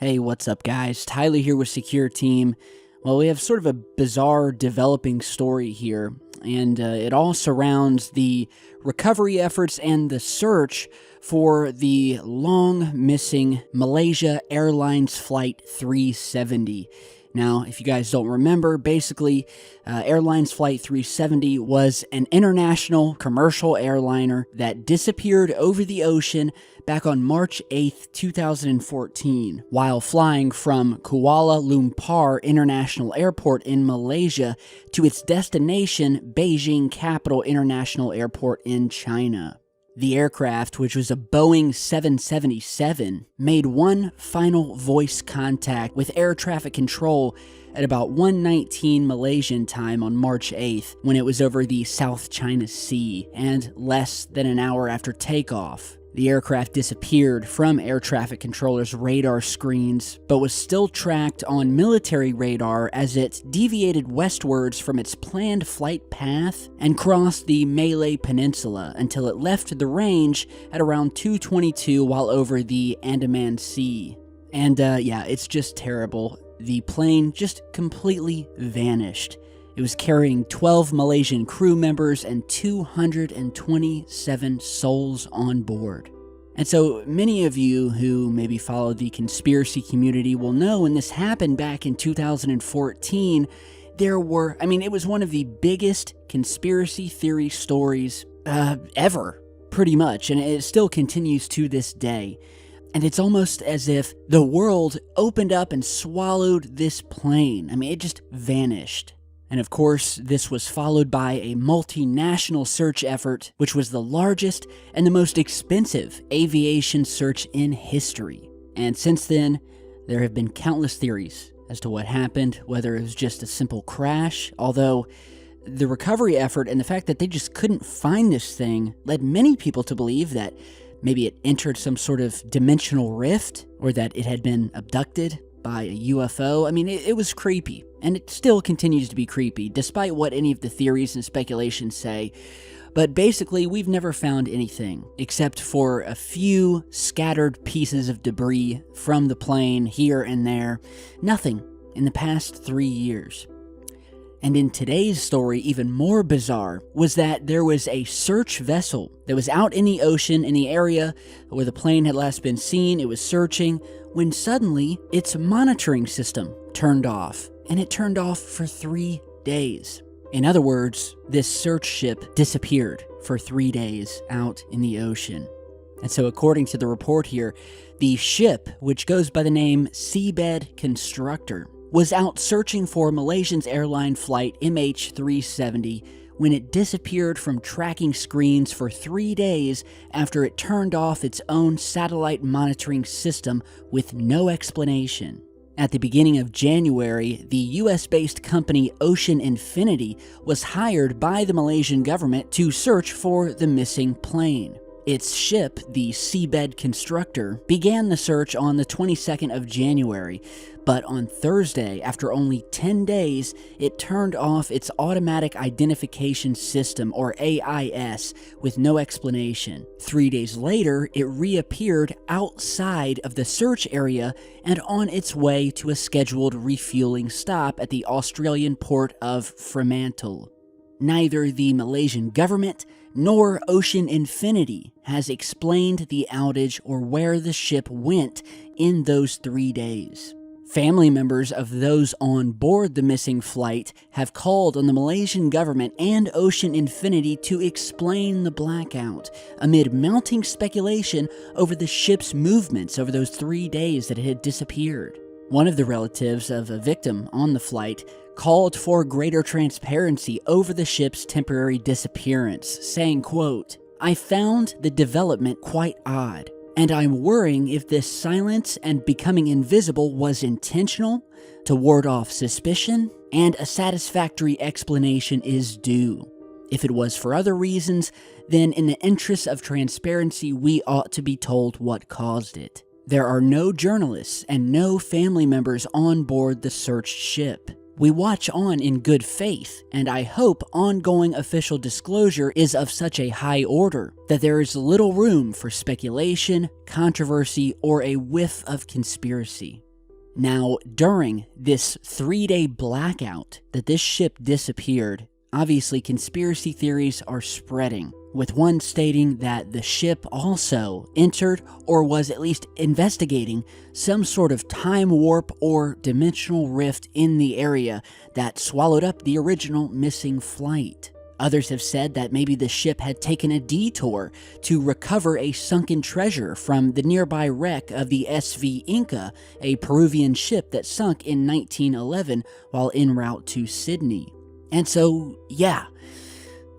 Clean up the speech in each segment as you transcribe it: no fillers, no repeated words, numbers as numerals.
Hey, what's up, guys? Tyler here with Secure Team. Well, we have sort of a bizarre developing story here, and it all surrounds the recovery efforts and the search for the long-missing Malaysia Airlines Flight 370. Now, if you guys don't remember, basically, Airlines Flight 370 was an international commercial airliner that disappeared over the ocean back on March 8th, 2014, while flying from Kuala Lumpur International Airport in Malaysia to its destination, Beijing Capital International Airport in China. The aircraft, which was a Boeing 777, made one final voice contact with air traffic control at about 1:19 Malaysian time on March 8th, when it was over the South China Sea, and less than an hour after takeoff. The aircraft disappeared from air traffic controllers' radar screens, but was still tracked on military radar as it deviated westwards from its planned flight path and crossed the Malay Peninsula until it left the range at around 2:22 while over the Andaman Sea. And yeah, it's just terrible. The plane just completely vanished. It was carrying 12 Malaysian crew members and 227 souls on board. And so many of you who maybe follow the conspiracy community will know when this happened back in 2014, it was one of the biggest conspiracy theory stories ever, pretty much, and it still continues to this day. And it's almost as if the world opened up and swallowed this plane. It just vanished. And of course, this was followed by a multinational search effort, which was the largest and the most expensive aviation search in history. And since then, there have been countless theories as to what happened, whether it was just a simple crash, although the recovery effort and the fact that they just couldn't find this thing led many people to believe that maybe it entered some sort of dimensional rift, or that it had been abducted by a UFO. It was creepy, and it still continues to be creepy, despite what any of the theories and speculations say. But basically, we've never found anything, except for a few scattered pieces of debris from the plane here and there. Nothing in the past 3 years. And in today's story, even more bizarre, was that there was a search vessel that was out in the ocean in the area where the plane had last been seen. It was searching when suddenly its monitoring system turned off, and it turned off for 3 days. In other words, this search ship disappeared for 3 days out in the ocean. And so according to the report here, the ship, which goes by the name Seabed Constructor, was out searching for Malaysian airline flight MH370 when it disappeared from tracking screens for 3 days after it turned off its own satellite monitoring system with no explanation. At the beginning of January, the US-based company Ocean Infinity was hired by the Malaysian government to search for the missing plane. Its ship, the Seabed Constructor, began the search on the 22nd of January, but on Thursday, after only 10 days, it turned off its automatic identification system, or AIS, with no explanation. 3 days later, it reappeared outside of the search area and on its way to a scheduled refueling stop at the Australian port of Fremantle. Neither the Malaysian government nor Ocean Infinity has explained the outage or where the ship went in those 3 days. Family members of those on board the missing flight have called on the Malaysian government and Ocean Infinity to explain the blackout, amid mounting speculation over the ship's movements over those 3 days that it had disappeared. One of the relatives of a victim on the flight called for greater transparency over the ship's temporary disappearance, saying, quote, "I found the development quite odd, and I'm worrying if this silence and becoming invisible was intentional, to ward off suspicion, and a satisfactory explanation is due. If it was for other reasons, then in the interest of transparency, we ought to be told what caused it. There are no journalists and no family members on board the searched ship. We watch on in good faith, and I hope ongoing official disclosure is of such a high order that there is little room for speculation, controversy, or a whiff of conspiracy." Now, during this 3-day blackout that this ship disappeared, obviously conspiracy theories are spreading, with one stating that the ship also entered or was at least investigating some sort of time warp or dimensional rift in the area that swallowed up the original missing flight. Others have said that maybe the ship had taken a detour to recover a sunken treasure from the nearby wreck of the SV Inca, a Peruvian ship that sunk in 1911 while en route to Sydney. And so, yeah,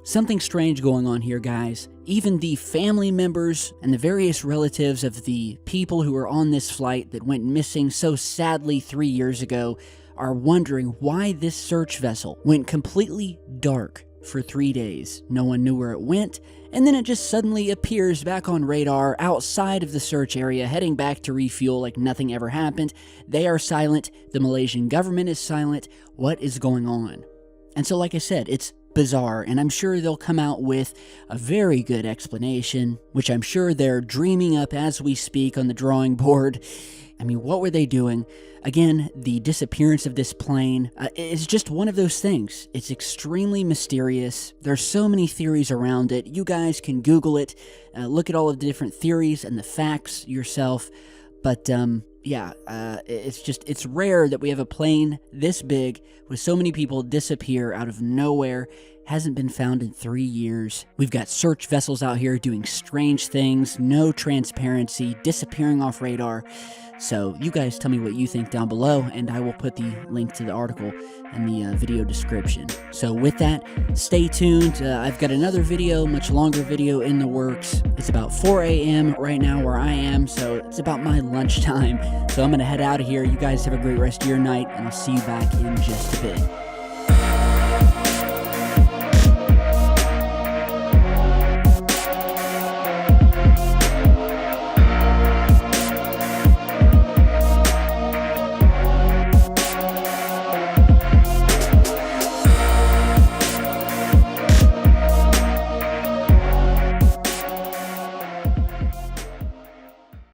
something strange going on here, guys. Even the family members and the various relatives of the people who were on this flight that went missing so sadly 3 years ago are wondering why this search vessel went completely dark for 3 days. No one knew where it went, and then it just suddenly appears back on radar outside of the search area, heading back to refuel like nothing ever happened. They are silent. The Malaysian government is silent. What is going on? And so, like I said, it's bizarre, and I'm sure they'll come out with a very good explanation, which I'm sure they're dreaming up as we speak on the drawing board. I mean, what were they doing? Again, the disappearance of this plane is just one of those things. It's extremely mysterious. There's so many theories around it. You guys can Google it, look at all of the different theories and the facts yourself. But yeah, it's rare that we have a plane this big with so many people disappear out of nowhere. Hasn't been found in 3 years. We've got search vessels out here doing strange things, no transparency, disappearing off radar. So you guys tell me what you think down below, and I will put the link to the article in the video description. So with that, stay tuned. I've got another video, much longer video in the works. It's about 4 a.m. right now where I am, so it's about my lunchtime. So I'm going to head out of here. You guys have a great rest of your night, and I'll see you back in just a bit.